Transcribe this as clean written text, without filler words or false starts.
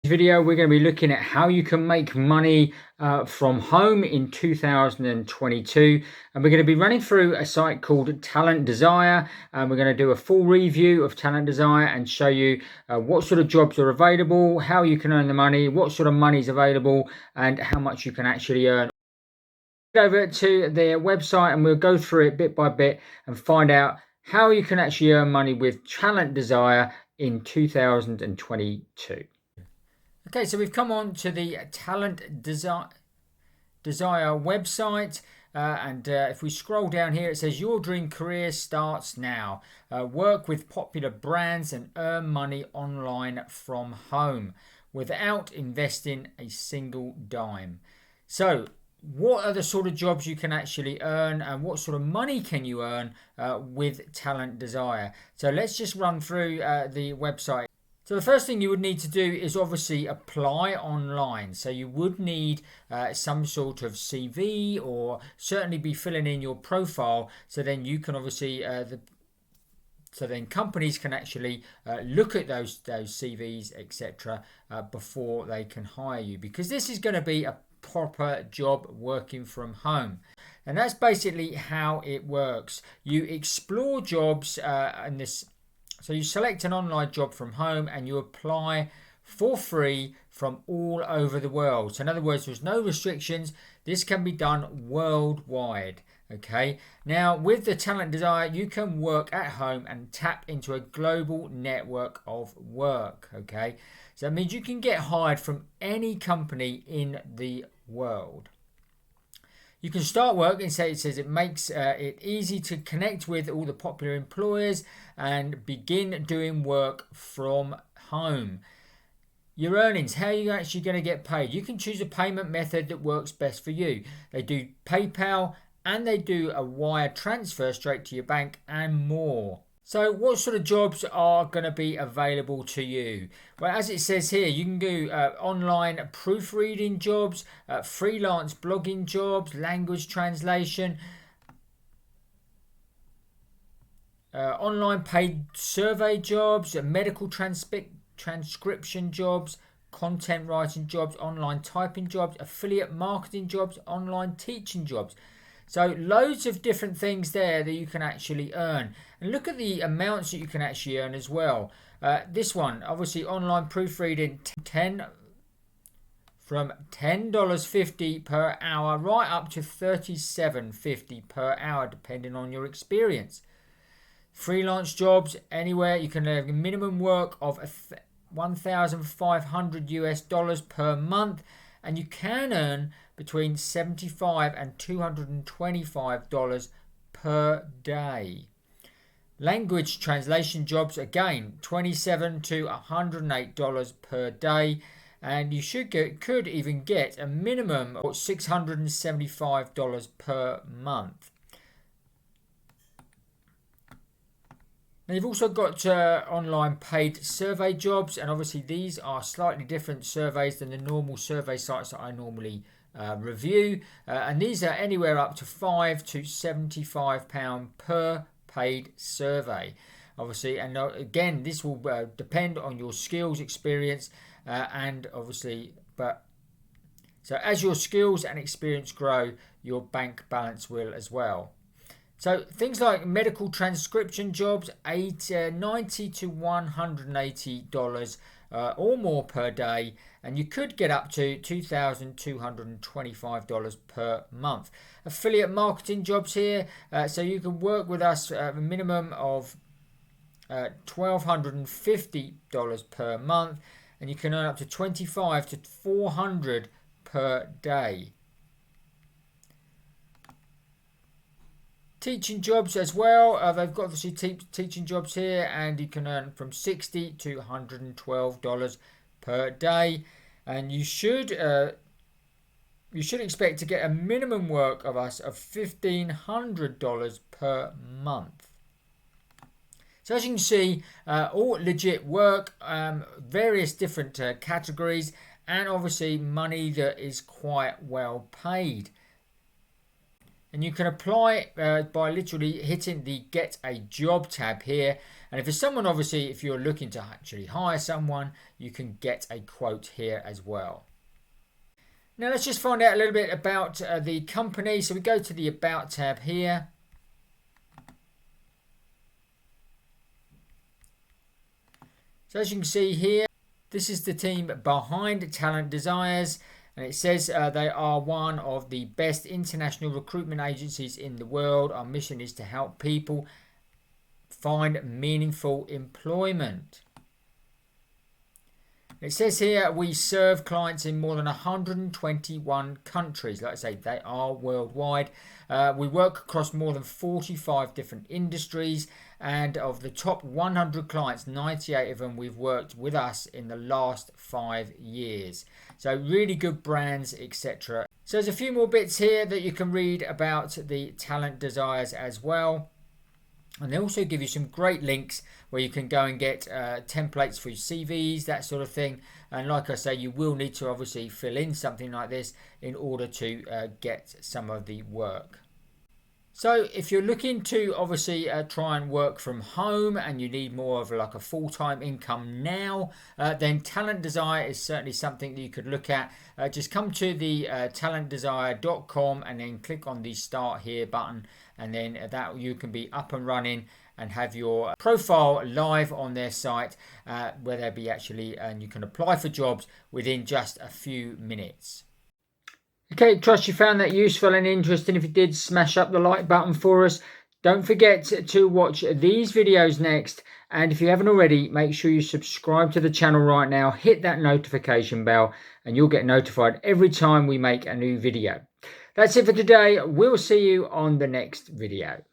Video we're going to be looking at how you can make money from home in 2022, and we're going to be running through a site called Talent Desire, and we're going to do a full review of Talent Desire and show you what sort of jobs are available, how you can earn the money, what sort of money is available, and how much you can actually earn. Over to their website and we'll go through it bit by bit and find out how you can actually earn money with Talent Desire in 2022. Okay, so we've come on to the Talent Desire website, and if we scroll down here, it says your dream career starts now. Work with popular brands and earn money online from home without investing a single dime. So what are the sort of jobs you can actually earn, and what sort of money can you earn with Talent Desire? So let's just run through the website. So the first thing you would need to do is obviously apply online. So you would need some sort of CV, or certainly be filling in your profile. So then you can obviously so then companies can actually look at those CVs, etc., before they can hire you, because this is going to be a proper job working from home. And that's basically how it works. You explore jobs in this. So you select an online job from home and you apply for free from all over the world. So in other words, there's no restrictions. This can be done worldwide. Okay. Now with the Talent Desire, you can work at home and tap into a global network of work. Okay. So that means you can get hired from any company in the world. You can start work and say it says it makes it easy to connect with all the popular employers and begin doing work from home. Your earnings, how are you actually going to get paid? You can choose a payment method that works best for you. They do PayPal and they do a wire transfer straight to your bank and more. So what sort of jobs are going to be available to you? Well, as it says here, you can do online proofreading jobs, freelance blogging jobs, language translation, online paid survey jobs, medical transcription jobs, content writing jobs, online typing jobs, affiliate marketing jobs, online teaching jobs. So loads of different things there that you can actually earn. And look at the amounts that you can actually earn as well. This one, obviously online proofreading, from $10.50 per hour right up to $37.50 per hour, depending on your experience. Freelance jobs, anywhere you can have a minimum work of $1,500 per month, and you can earn between $75 and $225 per day. Language translation jobs, again, $27 to $108 per day, and you could even get a minimum of $675 per month. Now you've also got online paid survey jobs, and obviously these are slightly different surveys than the normal survey sites that I normally review, and these are anywhere up to £5 to £75 per paid survey, obviously. And again, this will depend on your skills, experience, and obviously, so as your skills and experience grow, your bank balance will as well. So things like medical transcription jobs, $90 to $180 or more per day, and you could get up to $2,225 per month. Affiliate marketing jobs here, so you can work with us at a minimum of $1,250 per month, and you can earn up to $25 to $400 per day. Teaching jobs as well, they've got obviously teaching jobs here, and you can earn from $60 to $112 per day, and you should expect to get a minimum work of us of $1,500 per month. So as you can see, all legit work, various different categories, and obviously money that is quite well paid. And you can apply by literally hitting the Get a Job tab here. And if it's someone, obviously, if you're looking to actually hire someone, you can get a quote here as well. Now let's just find out a little bit about the company. So we go to the About tab here. So as you can see here, this is the team behind Talent Desires. And it says they are one of the best international recruitment agencies in the world. Our mission is to help people find meaningful employment. It says here we serve clients in more than 121 countries. Like I say, they are worldwide. We work across more than 45 different industries. And of the top 100 clients, 98 of them we've worked with us in the last 5 years. So really good brands, etc. So there's a few more bits here that you can read about the Talent Desires as well. And they also give you some great links where you can go and get templates for your CVs, that sort of thing. And like I say, you will need to obviously fill in something like this in order to get some of the work. So if you're looking to obviously try and work from home and you need more of like a full-time income now, then Talent Desire is certainly something that you could look at. Just come to the talentdesire.com and then click on the Start Here button, and then that you can be up and running and have your profile live on their site where they'll be actually, and you can apply for jobs within just a few minutes. Okay, trust you found that useful and interesting. If you did, smash up the like button for us. Don't forget to watch these videos next. And if you haven't already, make sure you subscribe to the channel right now. Hit that notification bell and you'll get notified every time we make a new video. That's it for today. We'll see you on the next video.